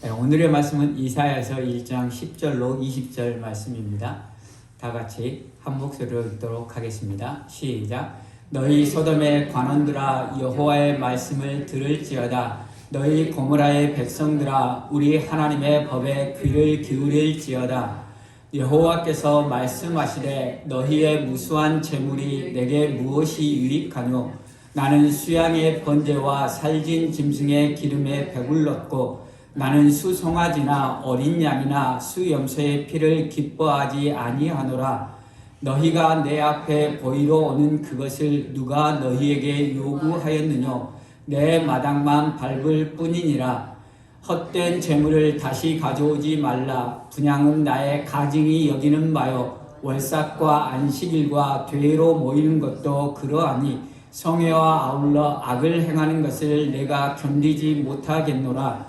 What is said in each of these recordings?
오늘의 말씀은 이사야서 1장 10절로 20절 말씀입니다. 다 같이 한 목소리로 읽도록 하겠습니다. 시작. 너희 소돔의 관원들아 여호와의 말씀을 들을지어다. 너희 고모라의 백성들아 우리 하나님의 법에 귀를 기울일지어다. 여호와께서 말씀하시되 너희의 무수한 재물이 내게 무엇이 유익하뇨? 나는 수양의 번제와 살진 짐승의 기름에 배불렀고 나는 수송아지나 어린 양이나 수염소의 피를 기뻐하지 아니하노라. 너희가 내 앞에 보이러 오는 그것을 누가 너희에게 요구하였느뇨? 내 마당만 밟을 뿐이니라. 헛된 재물을 다시 가져오지 말라. 분향은 나의 가증이 여기는 바요. 월삭과 안식일과 되로 모이는 것도 그러하니 성회와 아울러 악을 행하는 것을 내가 견디지 못하겠노라.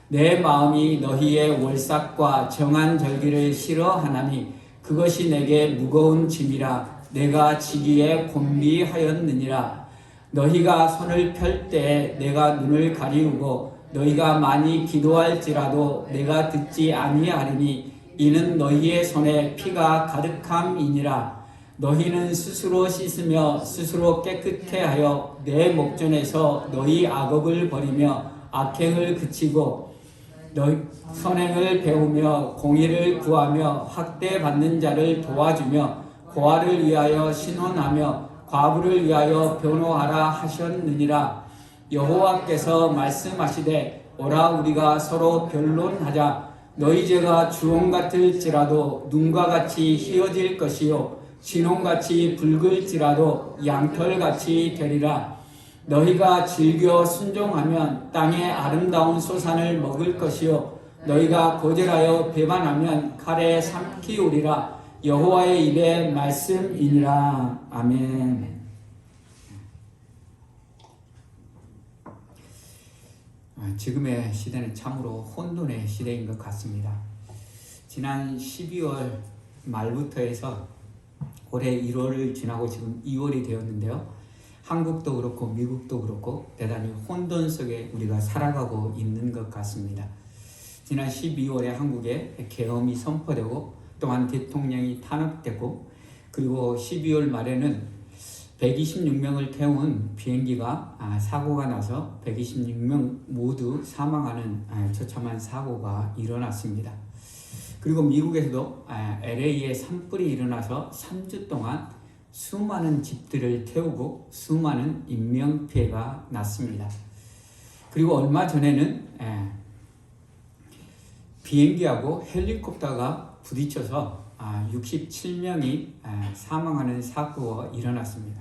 내 마음이 너희의 월삭과 정한 절기를 싫어하나니 그것이 내게 무거운 짐이라. 내가 지기에 곤비하였느니라. 너희가 손을 펼 때 내가 눈을 가리우고 너희가 많이 기도할지라도 내가 듣지 아니하리니 이는 너희의 손에 피가 가득함이니라. 너희는 스스로 씻으며 스스로 깨끗해 하여 내 목전에서 너희 악업을 버리며 악행을 그치고 너희 선행을 배우며 공의를 구하며 학대받는 자를 도와주며 고아를 위하여 신원하며 과부를 위하여 변호하라 하셨느니라. 여호와께서 말씀하시되 오라 우리가 서로 변론하자. 너희 죄가 주홍 같을지라도 눈과 같이 희어질 것이요 진홍같이 붉을지라도 양털같이 되리라. 너희가 즐겨 순종하면 땅의 아름다운 소산을 먹을 것이요 너희가 고절하여 배반하면 칼에 삼키우리라. 여호와의 입의 말씀이니라. 아멘. 지금의 시대는 참으로 혼돈의 시대인 것 같습니다. 지난 12월 말부터 해서 올해 1월을 지나고 지금 2월이 되었는데요. 한국도 그렇고 미국도 그렇고 대단히 혼돈 속에 우리가 살아가고 있는 것 같습니다. 지난 12월에 한국에 계엄이 선포되고 또한 대통령이 탄핵되고 그리고 12월 말에는 126명을 태운 비행기가 사고가 나서 126명 모두 사망하는 처참한 사고가 일어났습니다. 그리고 미국에서도 LA에 산불이 일어나서 3주 동안 수많은 집들을 태우고 수많은 인명피해가 났습니다. 그리고 얼마 전에는 비행기하고 헬리콥터가 부딪혀서 67명이 사망하는 사고가 일어났습니다.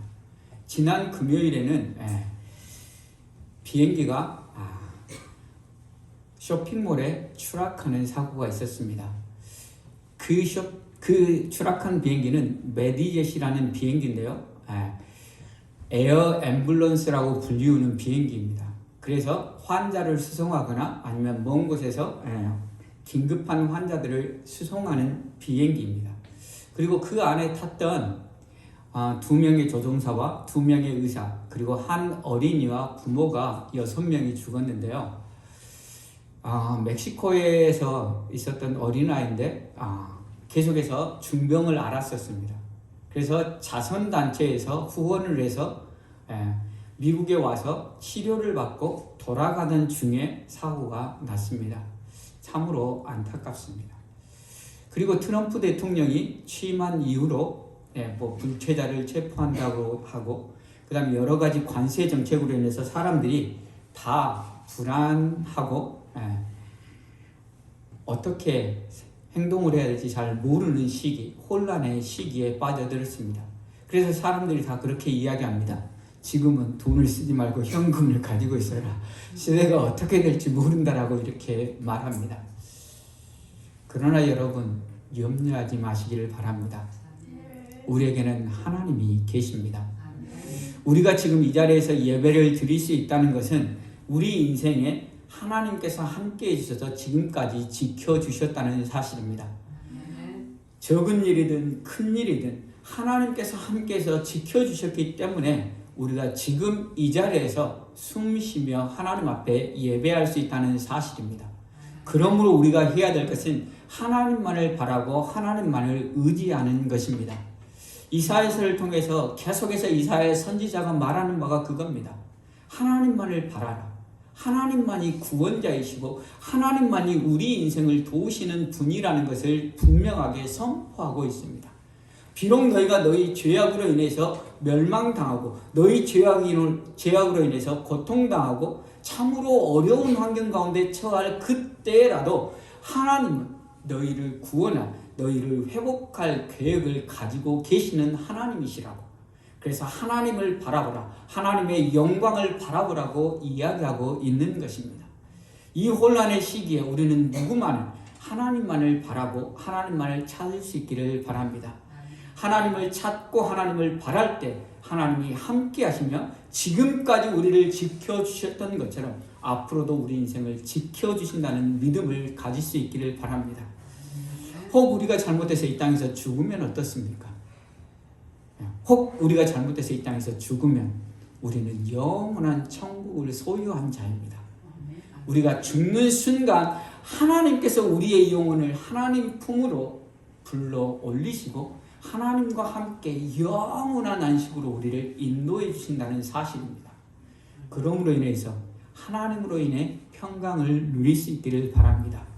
지난 금요일에는 비행기가 쇼핑몰에 추락하는 사고가 있었습니다. 그 추락한 비행기는 메디젯이라는 비행기인데요. 에어 앰뷸런스라고 불리우는 비행기입니다. 그래서 환자를 수송하거나 아니면 먼 곳에서 긴급한 환자들을 수송하는 비행기입니다. 그리고 그 안에 탔던 2명의 조종사와 2명의 의사 그리고 한 어린이와 부모가 6명이 죽었는데요. 멕시코에서 있었던 어린아이인데 계속해서 중병을 앓았었습니다. 그래서 자선단체에서 후원을 해서 미국에 와서 치료를 받고 돌아가던 중에 사고가 났습니다. 참으로 안타깝습니다. 그리고 트럼프 대통령이 취임한 이후로 불체자를 체포한다고 하고 그 다음에 여러 가지 관세 정책으로 인해서 사람들이 다 불안하고 어떻게 행동을 해야 될지 잘 모르는 시기, 혼란의 시기에 빠져들었습니다. 그래서 사람들이 다 그렇게 이야기합니다. 지금은 돈을 쓰지 말고 현금을 가지고 있어라. 시대가 어떻게 될지 모른다라고 이렇게 말합니다. 그러나 여러분 염려하지 마시기를 바랍니다. 우리에게는 하나님이 계십니다. 우리가 지금 이 자리에서 예배를 드릴 수 있다는 것은 우리 인생에 하나님께서 함께 해주셔서 지금까지 지켜주셨다는 사실입니다. 적은 일이든 큰 일이든 하나님께서 함께 해서 지켜주셨기 때문에 우리가 지금 이 자리에서 숨 쉬며 하나님 앞에 예배할 수 있다는 사실입니다. 그러므로 우리가 해야 될 것은 하나님만을 바라고 하나님만을 의지하는 것입니다. 이사야서를 통해서 계속해서 이사야 선지자가 말하는 바가 그겁니다. 하나님만을 바라라. 하나님만이 구원자이시고 하나님만이 우리 인생을 도우시는 분이라는 것을 분명하게 선포하고 있습니다. 비록 너희가 너희 죄악으로 인해서 멸망당하고 너희 죄악으로 인해서 고통당하고 참으로 어려운 환경 가운데 처할 그때라도 하나님은 너희를 구원할, 너희를 회복할 계획을 가지고 계시는 하나님이시라고. 그래서 하나님을 바라보라, 하나님의 영광을 바라보라고 이야기하고 있는 것입니다. 이 혼란의 시기에 우리는 누구만을, 하나님만을 바라고 하나님만을 찾을 수 있기를 바랍니다. 하나님을 찾고 하나님을 바랄 때 하나님이 함께 하시며 지금까지 우리를 지켜주셨던 것처럼 앞으로도 우리 인생을 지켜주신다는 믿음을 가질 수 있기를 바랍니다. 혹 우리가 잘못해서 이 땅에서 죽으면 어떻습니까? 혹 우리가 잘못해서 이 땅에서 죽으면 우리는 영원한 천국을 소유한 자입니다. 우리가 죽는 순간 하나님께서 우리의 영혼을 하나님 품으로 불러 올리시고 하나님과 함께 영원한 안식으로 우리를 인도해 주신다는 사실입니다. 그러므로 인해서 하나님으로 인해 평강을 누릴 수 있기를 바랍니다.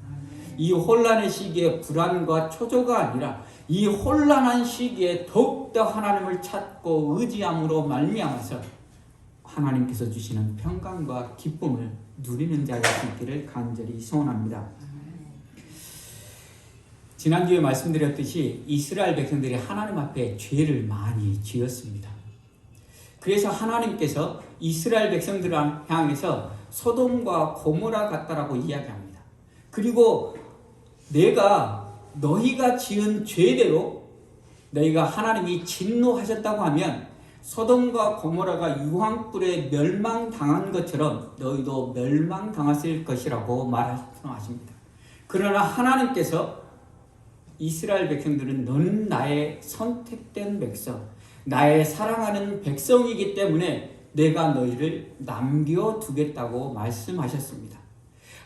이 혼란의 시기에 불안과 초조가 아니라 이 혼란한 시기에 더욱더 하나님을 찾고 의지함으로 말미암아서 하나님께서 주시는 평강과 기쁨을 누리는 자가 있기를 간절히 소원합니다. 지난주에 말씀드렸듯이 이스라엘 백성들이 하나님 앞에 죄를 많이 지었습니다. 그래서 하나님께서 이스라엘 백성들을 향해서 소돔과 고모라 같다라고 이야기합니다. 그리고 내가 너희가 지은 죄대로 너희가 하나님이 진노하셨다고 하면 소돔과 고모라가 유황불에 멸망당한 것처럼 너희도 멸망당하실 것이라고 말씀하십니다. 그러나 하나님께서 이스라엘 백성들은 너는 나의 선택된 백성, 나의 사랑하는 백성이기 때문에 내가 너희를 남겨두겠다고 말씀하셨습니다.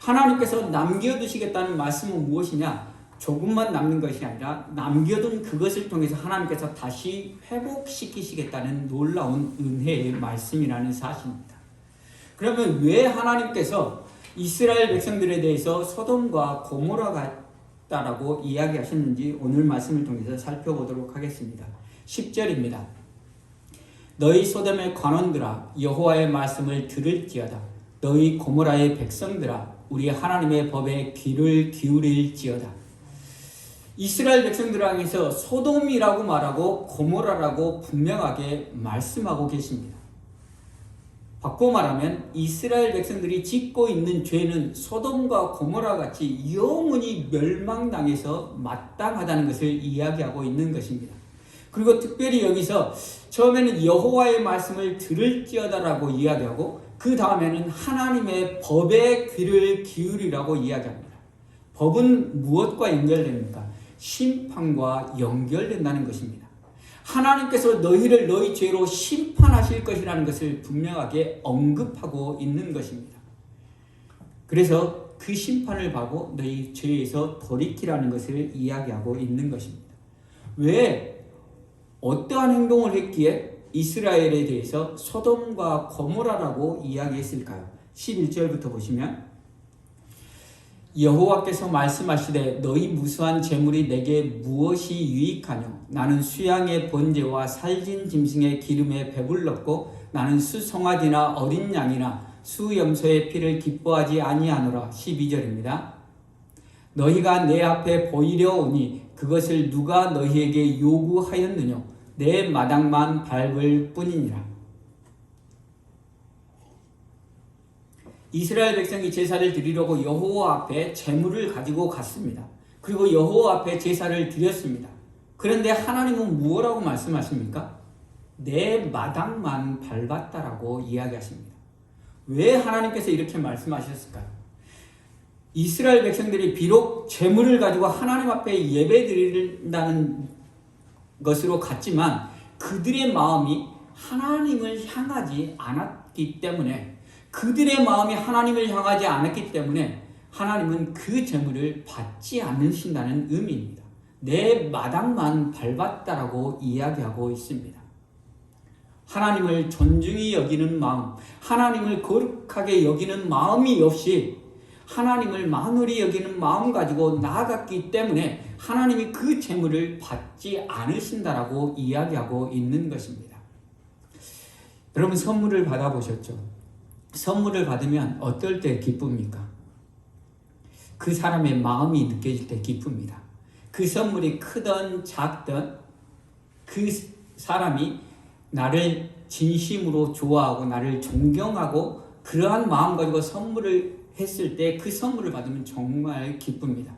하나님께서 남겨두시겠다는 말씀은 무엇이냐? 조금만 남는 것이 아니라 남겨둔 그것을 통해서 하나님께서 다시 회복시키시겠다는 놀라운 은혜의 말씀이라는 사실입니다. 그러면 왜 하나님께서 이스라엘 백성들에 대해서 소돔과 고모라 같다라고 이야기하셨는지 오늘 말씀을 통해서 살펴보도록 하겠습니다. 10절입니다. 너희 소돔의 관원들아 여호와의 말씀을 들을지어다. 너희 고모라의 백성들아 우리 하나님의 법에 귀를 기울일지어다. 이스라엘 백성들을 향해서 소돔이라고 말하고 고모라라고 분명하게 말씀하고 계십니다. 바꿔 말하면 이스라엘 백성들이 짓고 있는 죄는 소돔과 고모라 같이 영원히 멸망당해서 마땅하다는 것을 이야기하고 있는 것입니다. 그리고 특별히 여기서 처음에는 여호와의 말씀을 들을지어다라고 이야기하고 그 다음에는 하나님의 법에 귀를 기울이라고 이야기합니다. 법은 무엇과 연결됩니까? 심판과 연결된다는 것입니다. 하나님께서 너희를 너희 죄로 심판하실 것이라는 것을 분명하게 언급하고 있는 것입니다. 그래서 그 심판을 받고 너희 죄에서 돌이키라는 것을 이야기하고 있는 것입니다. 왜 어떠한 행동을 했기에 이스라엘에 대해서 소돔과 고모라라고 이야기했을까요? 11절부터 보시면 여호와께서 말씀하시되 너희 무수한 재물이 내게 무엇이 유익하뇨? 나는 수양의 번제와 살진 짐승의 기름에 배불렀고 나는 수송아지나 어린 양이나 수염소의 피를 기뻐하지 아니하노라. 12절입니다. 너희가 내 앞에 보이려 오니 그것을 누가 너희에게 요구하였느뇨? 내 마당만 밟을 뿐이니라. 이스라엘 백성이 제사를 드리려고 여호와 앞에 제물을 가지고 갔습니다. 그리고 여호와 앞에 제사를 드렸습니다. 그런데 하나님은 무엇라고 말씀하십니까? 내 마당만 밟았다라고 이야기하십니다. 왜 하나님께서 이렇게 말씀하셨을까요? 이스라엘 백성들이 비록 제물을 가지고 하나님 앞에 예배 드린다는 것으로 갔지만 그들의 마음이 하나님을 향하지 않았기 때문에 그들의 마음이 하나님을 향하지 않았기 때문에 하나님은 그 재물을 받지 않으신다는 의미입니다. 내 마당만 밟았다라고 이야기하고 있습니다. 하나님을 존중히 여기는 마음, 하나님을 거룩하게 여기는 마음이 없이 하나님을 만홀히 여기는 마음 가지고 나아갔기 때문에 하나님이 그 재물을 받지 않으신다라고 이야기하고 있는 것입니다. 여러분, 선물을 받아보셨죠? 선물을 받으면 어떨 때 기쁩니까? 그 사람의 마음이 느껴질 때 기쁩니다. 그 선물이 크든 작든 그 사람이 나를 진심으로 좋아하고 나를 존경하고 그러한 마음 가지고 선물을 했을 때 그 선물을 받으면 정말 기쁩니다.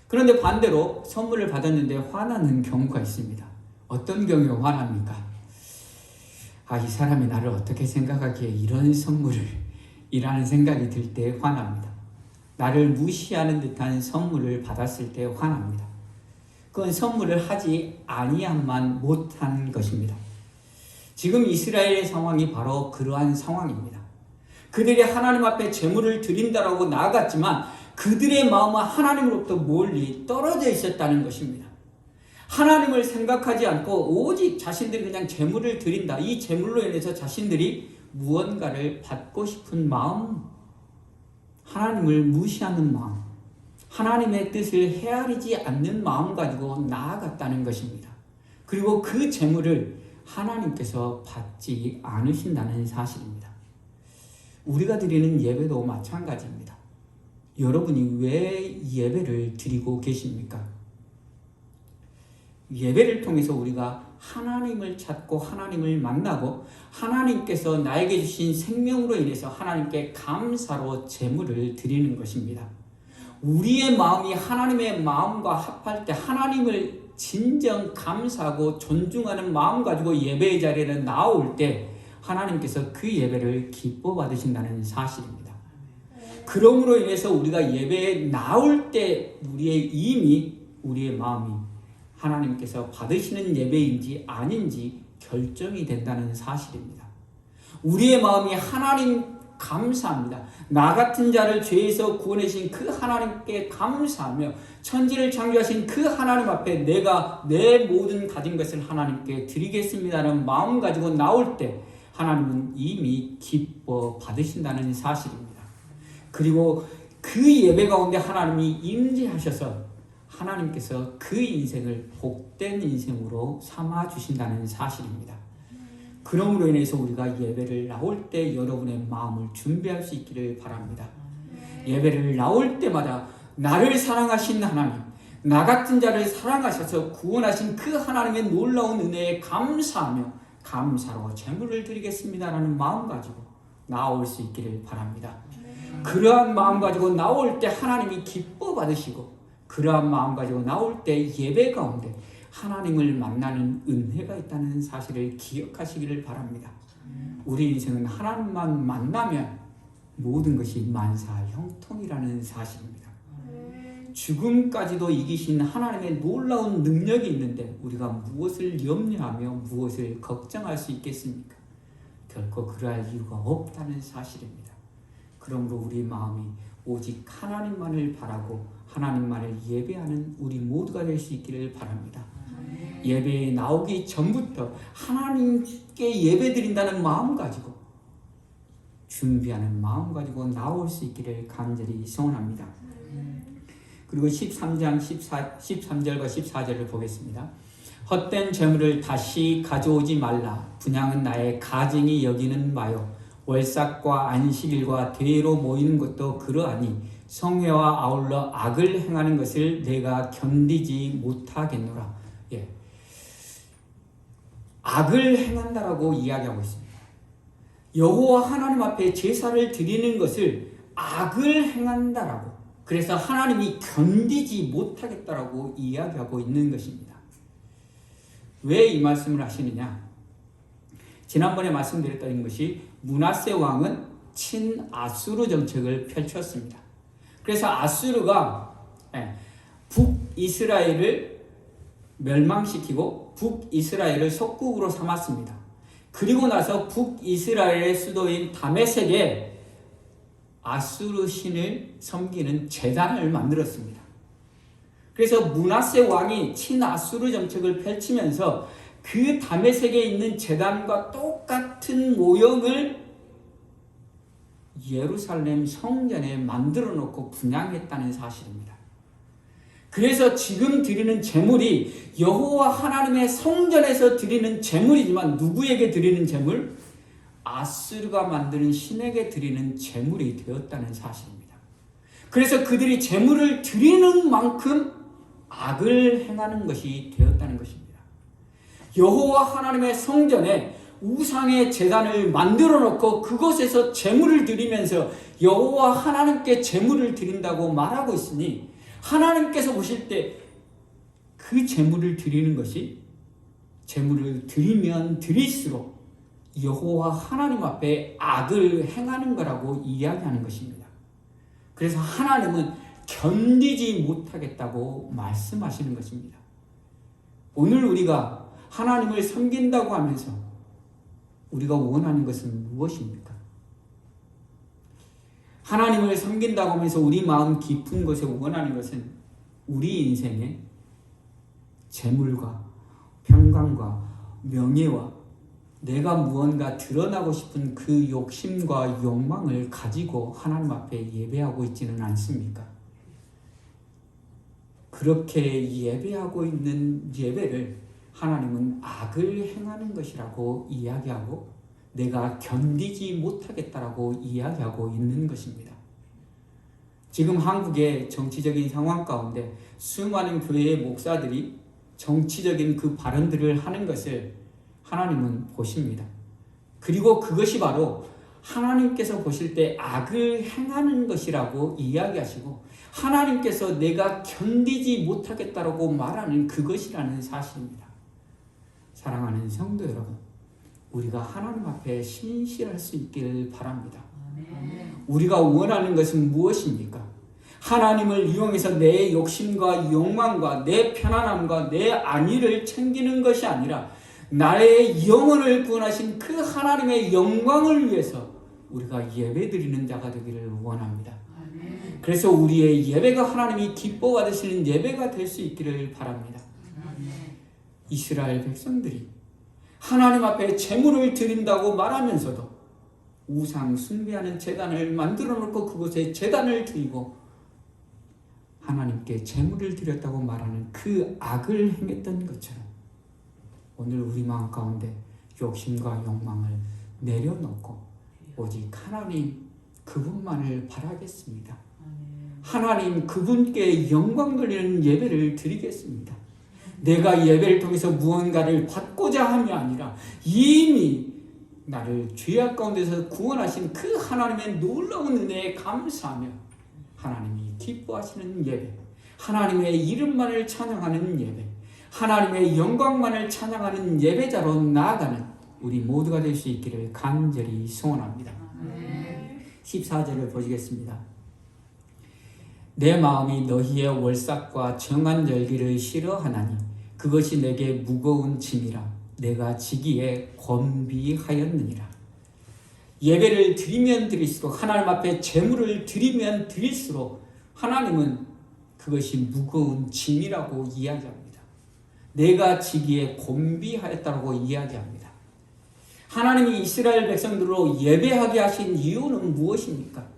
그런데 반대로 선물을 받았는데 화나는 경우가 있습니다. 어떤 경우에 화납니까? 이 사람이 나를 어떻게 생각하기에 이런 선물을 이라는 생각이 들 때 화납니다. 나를 무시하는 듯한 선물을 받았을 때 화납니다. 그건 선물을 하지 아니함만 못한 것입니다. 지금 이스라엘의 상황이 바로 그러한 상황입니다. 그들이 하나님 앞에 제물을 드린다라고 나아갔지만 그들의 마음은 하나님으로부터 멀리 떨어져 있었다는 것입니다. 하나님을 생각하지 않고 오직 자신들이 그냥 제물을 드린다. 이 제물로 인해서 자신들이 무언가를 받고 싶은 마음, 하나님을 무시하는 마음, 하나님의 뜻을 헤아리지 않는 마음 가지고 나아갔다는 것입니다. 그리고 그 제물을 하나님께서 받지 않으신다는 사실입니다. 우리가 드리는 예배도 마찬가지입니다. 여러분이 왜 예배를 드리고 계십니까? 예배를 통해서 우리가 하나님을 찾고 하나님을 만나고 하나님께서 나에게 주신 생명으로 인해서 하나님께 감사로 제물을 드리는 것입니다. 우리의 마음이 하나님의 마음과 합할 때 하나님을 진정 감사하고 존중하는 마음 가지고 예배의 자리에 나올 때 하나님께서 그 예배를 기뻐 받으신다는 사실입니다. 그러므로 인해서 우리가 예배에 나올 때 우리의 마음이 하나님께서 받으시는 예배인지 아닌지 결정이 된다는 사실입니다. 우리의 마음이 하나님 감사합니다. 나 같은 자를 죄에서 구원하신 그 하나님께 감사하며 천지를 창조하신 그 하나님 앞에 내가 내 모든 가진 것을 하나님께 드리겠습니다라는 마음 가지고 나올 때 하나님은 이미 기뻐 받으신다는 사실입니다. 그리고 그 예배 가운데 하나님이 임재하셔서 하나님께서 그 인생을 복된 인생으로 삼아 주신다는 사실입니다. 그러므로 인해서 우리가 예배를 나올 때 여러분의 마음을 준비할 수 있기를 바랍니다. 예배를 나올 때마다 나를 사랑하신 하나님, 나 같은 자를 사랑하셔서 구원하신 그 하나님의 놀라운 은혜에 감사하며 감사로 제물을 드리겠습니다라는 마음 가지고 나올 수 있기를 바랍니다. 그러한 마음 가지고 나올 때 하나님이 기뻐 받으시고 그러한 마음 가지고 나올 때 예배 가운데 하나님을 만나는 은혜가 있다는 사실을 기억하시기를 바랍니다. 우리 인생은 하나님만 만나면 모든 것이 만사형통이라는 사실입니다. 죽음까지도 이기신 하나님의 놀라운 능력이 있는데 우리가 무엇을 염려하며 무엇을 걱정할 수 있겠습니까? 결코 그러할 이유가 없다는 사실입니다. 그러므로 우리 마음이 오직 하나님만을 바라고 하나님만을 예배하는 우리 모두가 될 수 있기를 바랍니다. 예배에 나오기 전부터 하나님께 예배드린다는 마음 가지고 준비하는 마음 가지고 나올 수 있기를 간절히 소원합니다. 그리고 13장 13절과 14절을 보겠습니다. 헛된 재물을 다시 가져오지 말라. 분향은 나의 가증이 여기는 바요. 월삭과 안식일과 대회로 모이는 것도 그러하니 성회와 아울러 악을 행하는 것을 내가 견디지 못하겠노라. 악을 행한다라고 이야기하고 있습니다. 여호와 하나님 앞에 제사를 드리는 것을 악을 행한다라고, 그래서 하나님이 견디지 못하겠다라고 이야기하고 있는 것입니다. 왜 이 말씀을 하시느냐? 지난번에 말씀드렸던 것이 므낫세 왕은 친아수르 정책을 펼쳤습니다. 그래서 아수르가 북이스라엘을 멸망시키고 북이스라엘을 속국으로 삼았습니다. 그리고 나서 북이스라엘의 수도인 다메섹에 아수르 신을 섬기는 제단을 만들었습니다. 그래서 므낫세 왕이 친아수르 정책을 펼치면서 그 다메섹에 있는 제단과 똑같은 모형을 예루살렘 성전에 만들어 놓고 분양했다는 사실입니다. 그래서 지금 드리는 제물이 여호와 하나님의 성전에서 드리는 제물이지만 누구에게 드리는 제물? 아수르가 만드는 신에게 드리는 제물이 되었다는 사실입니다. 그래서 그들이 제물을 드리는 만큼 악을 행하는 것이 되었다는 것입니다. 여호와 하나님의 성전에 우상의 제단을 만들어 놓고 그곳에서 제물을 드리면서 여호와 하나님께 제물을 드린다고 말하고 있으니 하나님께서 보실 때 그 제물을 드리는 것이 제물을 드리면 드릴수록 여호와 하나님 앞에 악을 행하는 거라고 이야기하는 것입니다. 그래서 하나님은 견디지 못하겠다고 말씀하시는 것입니다. 오늘 우리가 하나님을 섬긴다고 하면서 우리가 원하는 것은 무엇입니까? 하나님을 섬긴다고 하면서 우리 마음 깊은 곳에 원하는 것은 우리 인생에 재물과 평강과 명예와 내가 무언가 드러나고 싶은 그 욕심과 욕망을 가지고 하나님 앞에 예배하고 있지는 않습니까? 그렇게 예배하고 있는 예배를 하나님은 악을 행하는 것이라고 이야기하고 내가 견디지 못하겠다라고 이야기하고 있는 것입니다. 지금 한국의 정치적인 상황 가운데 수많은 교회의 목사들이 정치적인 그 발언들을 하는 것을 하나님은 보십니다. 그리고 그것이 바로 하나님께서 보실 때 악을 행하는 것이라고 이야기하시고 하나님께서 내가 견디지 못하겠다라고 말하는 그것이라는 사실입니다. 사랑하는 성도 여러분, 우리가 하나님 앞에 신실할 수 있기를 바랍니다. 우리가 원하는 것은 무엇입니까? 하나님을 이용해서 내 욕심과 욕망과 내 편안함과 내 안위를 챙기는 것이 아니라 나의 영혼을 구원하신 그 하나님의 영광을 위해서 우리가 예배드리는 자가 되기를 원합니다. 그래서 우리의 예배가 하나님이 기뻐 받으시는 예배가 될 수 있기를 바랍니다. 이스라엘 백성들이 하나님 앞에 제물을 드린다고 말하면서도 우상 숭배하는 제단을 만들어 놓고 그곳에 제단을 드리고 하나님께 제물을 드렸다고 말하는 그 악을 행했던 것처럼 오늘 우리 마음 가운데 욕심과 욕망을 내려놓고 오직 하나님 그분만을 바라겠습니다. 하나님 그분께 영광 돌리는 예배를 드리겠습니다. 내가 예배를 통해서 무언가를 받고자 함이 아니라 이미 나를 죄악 가운데서 구원하신 그 하나님의 놀라운 은혜에 감사하며 하나님이 기뻐하시는 예배, 하나님의 이름만을 찬양하는 예배, 하나님의 영광만을 찬양하는 예배자로 나아가는 우리 모두가 될 수 있기를 간절히 소원합니다. 14절을 보시겠습니다. 내 마음이 너희의 월삭과 정한 열기를 싫어하나니 그것이 내게 무거운 짐이라 내가 지기에 권비하였느니라. 예배를 드리면 드릴수록 하나님 앞에 제물을 드리면 드릴수록 하나님은 그것이 무거운 짐이라고 이야기합니다. 내가 지기에 권비하였다고 이야기합니다. 하나님이 이스라엘 백성들로 예배하게 하신 이유는 무엇입니까?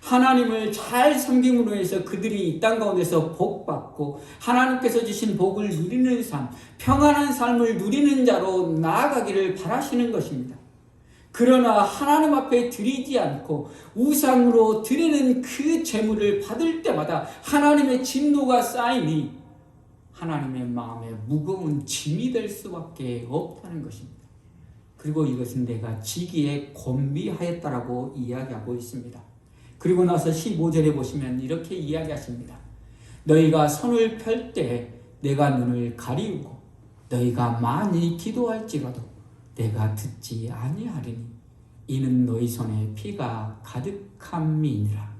하나님을 잘 섬김으로 해서 그들이 이 땅 가운데서 복받고 하나님께서 주신 복을 누리는 삶, 평안한 삶을 누리는 자로 나아가기를 바라시는 것입니다. 그러나 하나님 앞에 드리지 않고 우상으로 드리는 그 제물을 받을 때마다 하나님의 진노가 쌓이니 하나님의 마음에 무거운 짐이 될 수밖에 없다는 것입니다. 그리고 이것은 내가 지기에 권비하였다라고 이야기하고 있습니다. 그리고 나서 15절에 보시면 이렇게 이야기하십니다. 너희가 손을 펼 때 내가 눈을 가리우고 너희가 많이 기도할지라도 내가 듣지 아니하리니 이는 너희 손에 피가 가득함이니라.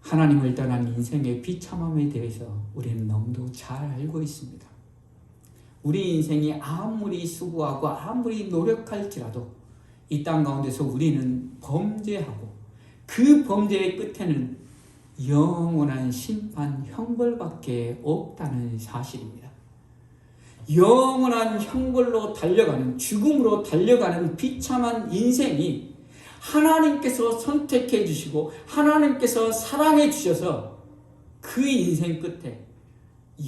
하나님을 떠난 인생의 비참함에 대해서 우리는 너무도 잘 알고 있습니다. 우리 인생이 아무리 수고하고 아무리 노력할지라도 이 땅 가운데서 우리는 범죄하고 그 범죄의 끝에는 영원한 심판, 형벌밖에 없다는 사실입니다. 영원한 형벌로 달려가는, 죽음으로 달려가는 비참한 인생이 하나님께서 선택해 주시고 하나님께서 사랑해 주셔서 그 인생 끝에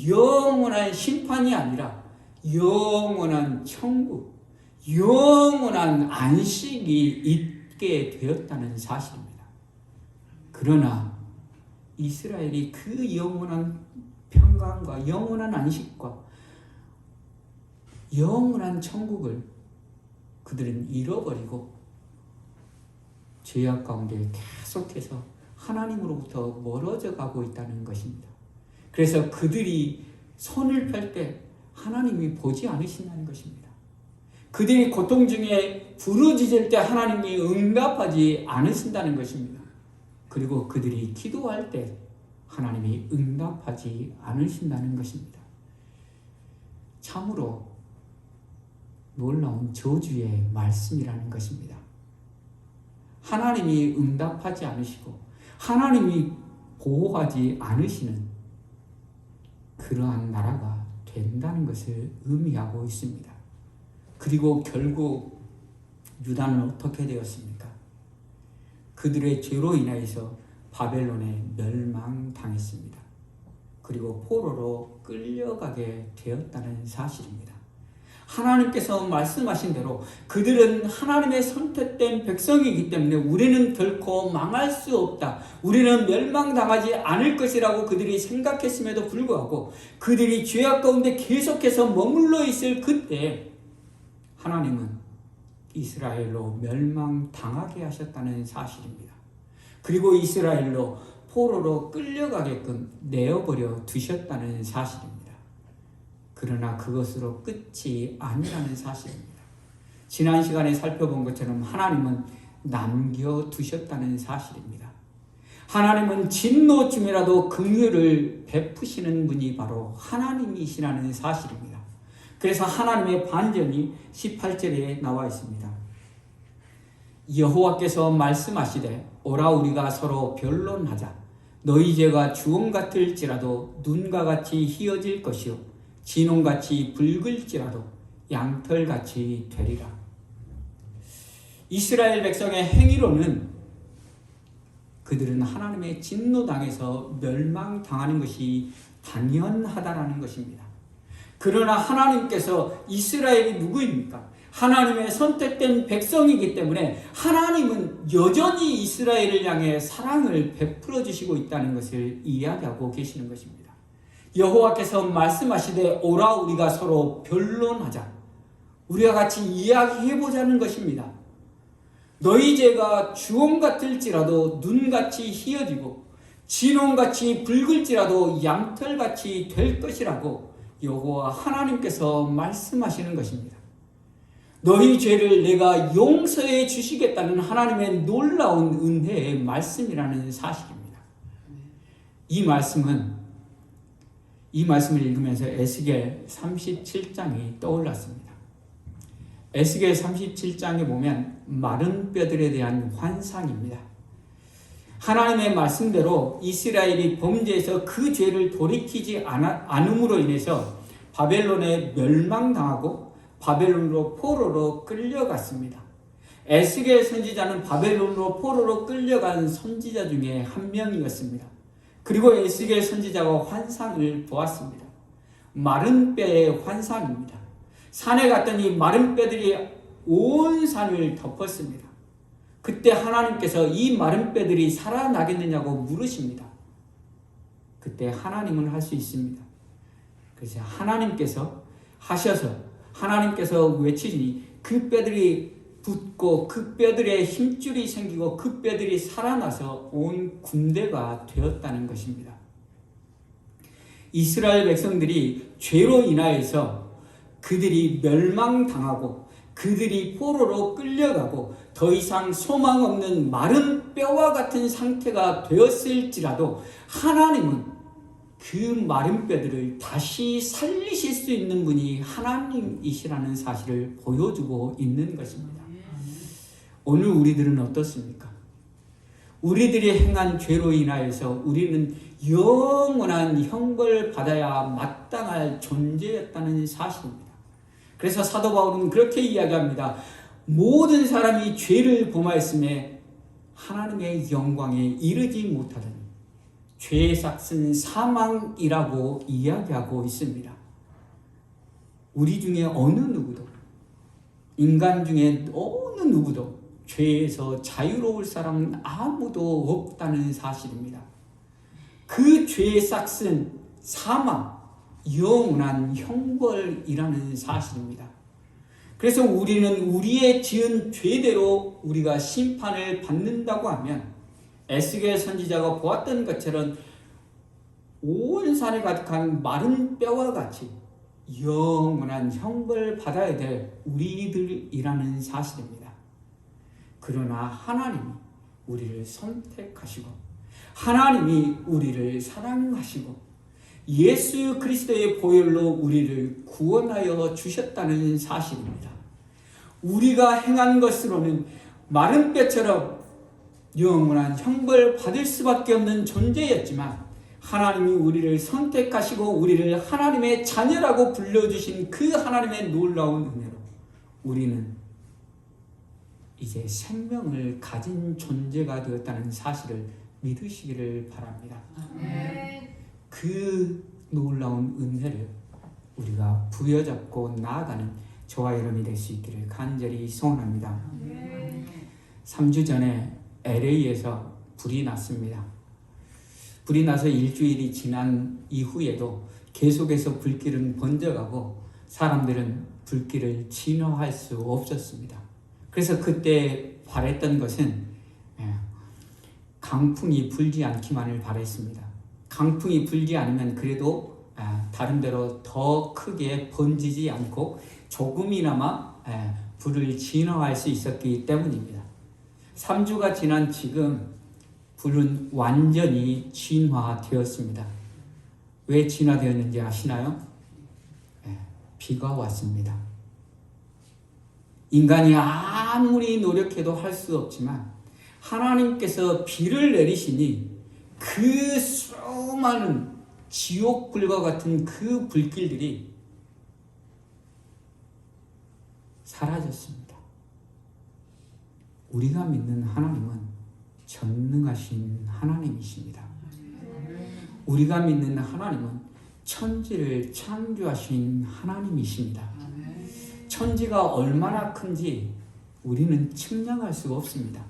영원한 심판이 아니라 영원한 천국, 영원한 안식이 있게 되었다는 사실입니다. 그러나 이스라엘이 그 영원한 평강과 영원한 안식과 영원한 천국을 그들은 잃어버리고 죄악 가운데 계속해서 하나님으로부터 멀어져 가고 있다는 것입니다. 그래서 그들이 손을 펼 때 하나님이 보지 않으신다는 것입니다. 그들이 고통 중에 부르짖을 때 하나님이 응답하지 않으신다는 것입니다. 그리고 그들이 기도할 때 하나님이 응답하지 않으신다는 것입니다. 참으로 놀라운 저주의 말씀이라는 것입니다. 하나님이 응답하지 않으시고 하나님이 보호하지 않으시는 그러한 나라가 된다는 것을 의미하고 있습니다. 그리고 결국 유다는 어떻게 되었습니까? 그들의 죄로 인하여서 바벨론에 멸망당했습니다. 그리고 포로로 끌려가게 되었다는 사실입니다. 하나님께서 말씀하신 대로 그들은 하나님의 선택된 백성이기 때문에 우리는 결코 망할 수 없다, 우리는 멸망당하지 않을 것이라고 그들이 생각했음에도 불구하고 그들이 죄악 가운데 계속해서 머물러 있을 그때 하나님은 이스라엘로 멸망당하게 하셨다는 사실입니다. 그리고 이스라엘로 포로로 끌려가게끔 내어버려 두셨다는 사실입니다. 그러나 그것으로 끝이 아니라는 사실입니다. 지난 시간에 살펴본 것처럼 하나님은 남겨두셨다는 사실입니다. 하나님은 진노 중에라도 긍휼을 베푸시는 분이 바로 하나님이시라는 사실입니다. 그래서 하나님의 반전이 18절에 나와 있습니다. 여호와께서 말씀하시되 오라 우리가 서로 변론하자. 너희 죄가 주홍 같을지라도 눈과 같이 희어질 것이요 진홍같이 붉을지라도 양털같이 되리라. 이스라엘 백성의 행위로는 그들은 하나님의 진노당해서 멸망당하는 것이 당연하다라는 것입니다. 그러나 하나님께서 이스라엘이 누구입니까? 하나님의 선택된 백성이기 때문에 하나님은 여전히 이스라엘을 향해 사랑을 베풀어 주시고 있다는 것을 이야기하고 계시는 것입니다. 여호와께서 말씀하시되 오라 우리가 서로 변론하자. 우리가 같이 이야기해보자는 것입니다. 너희 죄가 주홍 같을지라도 눈같이 희어지고 진홍같이 붉을지라도 양털같이 될 것이라고 여호와 하나님께서 말씀하시는 것입니다. 너희 죄를 내가 용서해 주시겠다는 하나님의 놀라운 은혜의 말씀이라는 사실입니다. 이 말씀을 읽으면서 에스겔 37장이 떠올랐습니다. 에스겔 37장에 보면 마른 뼈들에 대한 환상입니다. 하나님의 말씀대로 이스라엘이 범죄해서 그 죄를 돌이키지 않음으로 인해서 바벨론에 멸망당하고 바벨론으로 포로로 끌려갔습니다. 에스겔 선지자는 바벨론으로 포로로 끌려간 선지자 중에 한 명이었습니다. 그리고 에스겔 선지자가 환상을 보았습니다. 마른 뼈의 환상입니다. 산에 갔더니 마른 뼈들이 온 산을 덮었습니다. 그때 하나님께서 이 마른 뼈들이 살아나겠느냐고 물으십니다. 그때 하나님은 할 수 있습니다. 그래서 하나님께서 하셔서 하나님께서 외치시니 그 뼈들이 붙고 그 뼈들에 힘줄이 생기고 그 뼈들이 살아나서 온 군대가 되었다는 것입니다. 이스라엘 백성들이 죄로 인하여서 그들이 멸망당하고 그들이 포로로 끌려가고 더 이상 소망 없는 마른 뼈와 같은 상태가 되었을지라도 하나님은 그 마른 뼈들을 다시 살리실 수 있는 분이 하나님이시라는 사실을 보여주고 있는 것입니다. 오늘 우리들은 어떻습니까? 우리들이 행한 죄로 인하여서 우리는 영원한 형벌을 받아야 마땅할 존재였다는 사실입니다. 그래서 사도 바울은 그렇게 이야기합니다. 모든 사람이 죄를 범하였음에 하나님의 영광에 이르지 못하더니 죄의 삭은 사망이라고 이야기하고 있습니다. 우리 중에 어느 누구도, 인간 중에 어느 누구도 죄에서 자유로울 사람은 아무도 없다는 사실입니다. 그 죄의 삭은 사망, 영원한 형벌이라는 사실입니다. 그래서 우리는 우리의 지은 죄대로 우리가 심판을 받는다고 하면 에스겔 선지자가 보았던 것처럼 온 산에 가득한 마른 뼈와 같이 영원한 형벌을 받아야 될 우리들이라는 사실입니다. 그러나 하나님이 우리를 선택하시고 하나님이 우리를 사랑하시고 예수 그리스도의 보혈로 우리를 구원하여 주셨다는 사실입니다. 우리가 행한 것으로는 마른 뼈처럼 영원한 형벌을 받을 수밖에 없는 존재였지만 하나님이 우리를 선택하시고 우리를 하나님의 자녀라고 불러주신 그 하나님의 놀라운 은혜로 우리는 이제 생명을 가진 존재가 되었다는 사실을 믿으시기를 바랍니다. 그 놀라운 은혜를 우리가 부여잡고 나아가는 저와 여러분이 될 수 있기를 간절히 소원합니다. 3주 전에 LA에서 불이 났습니다. 불이 나서 일주일이 지난 이후에도 계속해서 불길은 번져가고 사람들은 불길을 진화할 수 없었습니다. 그래서 그때 바랬던 것은 강풍이 불지 않기만을 바랬습니다. 강풍이 불지 않으면 그래도 다른 데로 더 크게 번지지 않고 조금이나마 불을 진화할 수 있었기 때문입니다. 3주가 지난 지금 불은 완전히 진화되었습니다. 왜 진화되었는지 아시나요? 비가 왔습니다. 인간이 아무리 노력해도 할 수 없지만 하나님께서 비를 내리시니 그 수많은 지옥불과 같은 그 불길들이 사라졌습니다. 우리가 믿는 하나님은 전능하신 하나님이십니다. 우리가 믿는 하나님은 천지를 창조하신 하나님이십니다. 천지가 얼마나 큰지 우리는 측량할 수가 없습니다.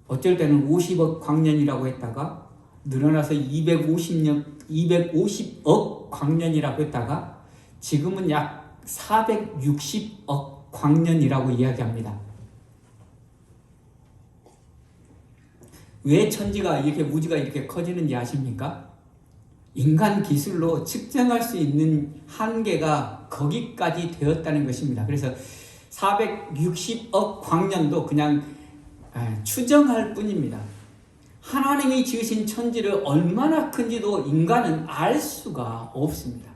어쩔 때는 50억 광년이라고 했다가 늘어나서 250억 광년이라고 했다가 지금은 약 460억 광년이라고 이야기합니다. 왜 천지가 이렇게 우주가 이렇게 커지는지 아십니까? 인간 기술로 측정할 수 있는 한계가 거기까지 되었다는 것입니다. 그래서 460억 광년도 그냥 추정할 뿐입니다. 하나님이 지으신 천지를 얼마나 큰지도 인간은 알 수가 없습니다.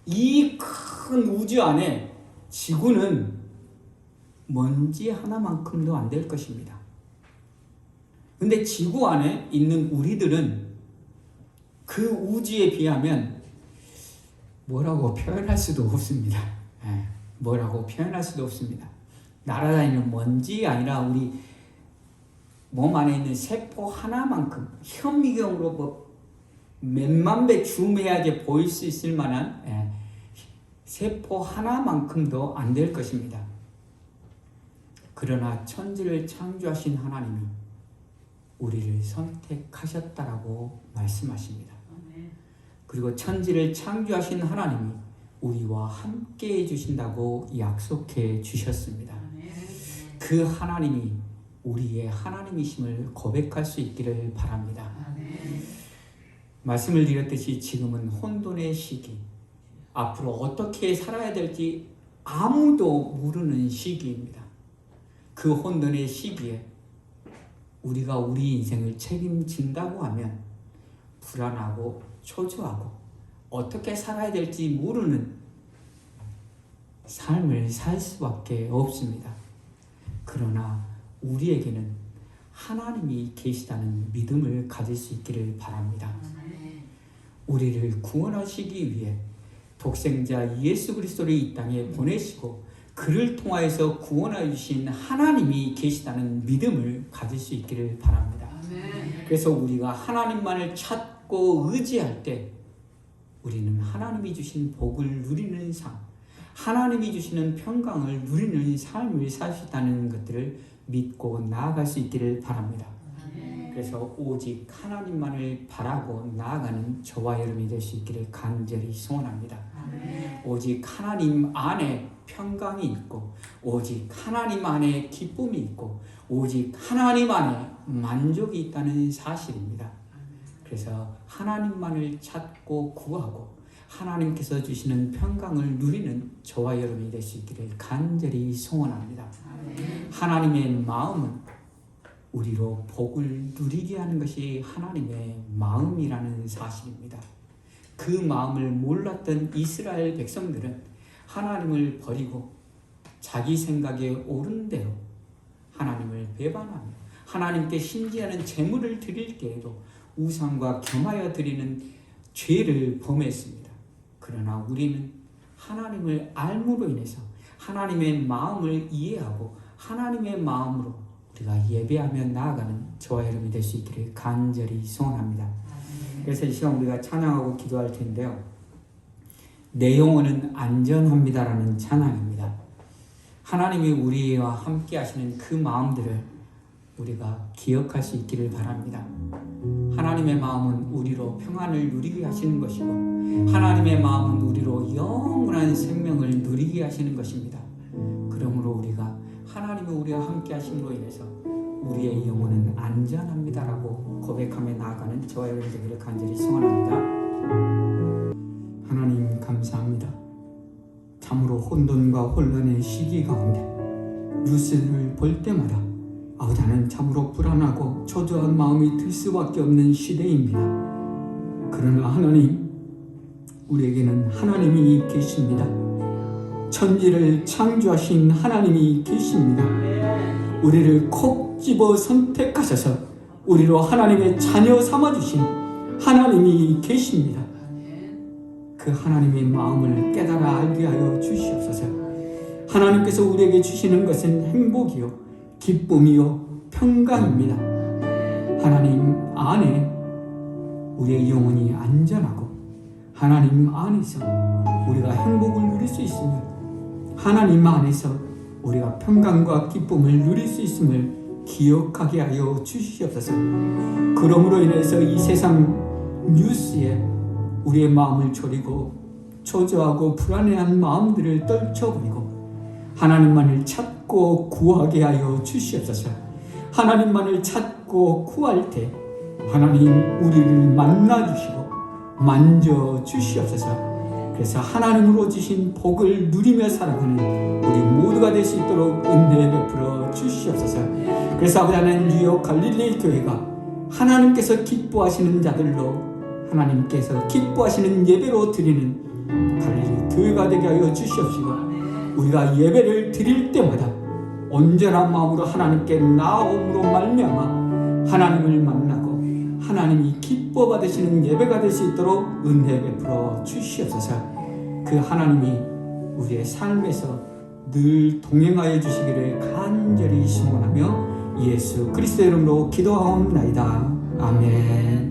이 큰 우주 안에 지구는 먼지 하나만큼도 안 될 것입니다. 근데 지구 안에 있는 우리들은 그 우주에 비하면 뭐라고 표현할 수도 없습니다. 뭐라고 표현할 수도 없습니다. 날아다니는 먼지 아니라 우리 몸 안에 있는 세포 하나만큼 현미경으로 뭐 몇만 배 줌해야지 보일 수 있을 만한 세포 하나만큼도 안 될 것입니다. 그러나 천지를 창조하신 하나님이 우리를 선택하셨다라고 말씀하십니다. 그리고 천지를 창조하신 하나님이 우리와 함께 해주신다고 약속해 주셨습니다. 그 하나님이 우리의 하나님이심을 고백할 수 있기를 바랍니다. 말씀을 드렸듯이 지금은 혼돈의 시기, 앞으로 어떻게 살아야 될지 아무도 모르는 시기입니다. 그 혼돈의 시기에 우리가 우리 인생을 책임진다고 하면 불안하고 초조하고 어떻게 살아야 될지 모르는 삶을 살 수밖에 없습니다. 그러나 우리에게는 하나님이 계시다는 믿음을 가질 수 있기를 바랍니다. 우리를 구원하시기 위해 독생자 예수 그리스도를 이 땅에 보내시고 그를 통하여서 구원하여 주신 하나님이 계시다는 믿음을 가질 수 있기를 바랍니다. 그래서 우리가 하나님만을 찾고 의지할 때 우리는 하나님이 주신 복을 누리는 삶, 하나님이 주시는 평강을 누리는 삶을 살 수 있다는 것들을 믿고 나아갈 수 있기를 바랍니다. 그래서 오직 하나님만을 바라고 나아가는 저와 여러분이 될 수 있기를 간절히 소원합니다. 오직 하나님 안에 평강이 있고 오직 하나님 안에 기쁨이 있고 오직 하나님 안에 만족이 있다는 사실입니다. 그래서 하나님만을 찾고 구하고 하나님께서 주시는 평강을 누리는 저와 여러분이 될 수 있기를 간절히 소원합니다. 하나님의 마음은 우리로 복을 누리게 하는 것이 하나님의 마음이라는 사실입니다. 그 마음을 몰랐던 이스라엘 백성들은 하나님을 버리고 자기 생각에 옳은 대로 하나님을 배반하며 하나님께 신기하는 제물을 드릴 때에도 우상과 겸하여 드리는 죄를 범했습니다. 그러나 우리는 하나님을 알므로 인해서 하나님의 마음을 이해하고 하나님의 마음으로 우리가 예배하며 나아가는 저와 여러분이 될 수 있기를 간절히 소원합니다. 그래서 이 시간 우리가 찬양하고 기도할 텐데요. 내 영혼은 안전합니다라는 찬양입니다. 하나님이 우리와 함께 하시는 그 마음들을 우리가 기억할 수 있기를 바랍니다. 하나님의 마음은 우리로 평안을 누리게 하시는 것이고 하나님의 마음은 우리로 영원한 생명을 누리게 하시는 것입니다. 그러므로 우리가 하나님이 우리와 함께 하심으로 인해서 우리의 영혼은 안전합니다라고 고백하며 나아가는 저와 여러분 되기를 간절히 소원합니다. 하나님 감사합니다. 참으로 혼돈과 혼란의 시기 가운데 뉴스를 볼 때마다 나는 참으로 불안하고 초조한 마음이 들 수밖에 없는 시대입니다. 그러나 하나님, 우리에게는 하나님이 계십니다. 천지를 창조하신 하나님이 계십니다. 우리를 콕 집어 선택하셔서 우리로 하나님의 자녀 삼아주신 하나님이 계십니다. 그 하나님의 마음을 깨달아 알게 하여 주시옵소서. 하나님께서 우리에게 주시는 것은 행복이요 기쁨이요 평강입니다. 하나님 안에 우리의 영혼이 안전하고 하나님 안에서 우리가 행복을 누릴 수 있으며 하나님 안에서 우리가 평강과 기쁨을 누릴 수 있음을 기억하게 하여 주시옵소서. 그러므로 인해서 이 세상 뉴스에 우리의 마음을 졸이고 초조하고 불안해한 마음들을 떨쳐버리고 하나님만을 찾고 구하게 하여 주시옵소서. 하나님만을 찾고 구할 때 하나님 우리를 만나주시고 만져주시옵소서. 그래서 하나님으로 주신 복을 누리며 살아가는 우리 모두가 될 수 있도록 은혜 베풀어 주시옵소서. 그래서 아버지 하나님 뉴욕 갈릴리 교회가 하나님께서 기뻐하시는 자들로 하나님께서 기뻐하시는 예배로 드리는 갈릴리 교회가 되게 하여 주시옵시고 우리가 예배를 드릴 때마다 온전한 마음으로 하나님께 나아옴으로 말미암아 하나님을 만나고 하나님이 기뻐 받으시는 예배가 될 수 있도록 은혜 베풀어 주시옵소서. 그 하나님이 우리의 삶에서 늘 동행하여 주시기를 간절히 소원하며 예수 그리스도의 이름으로 기도하옵나이다. 아멘.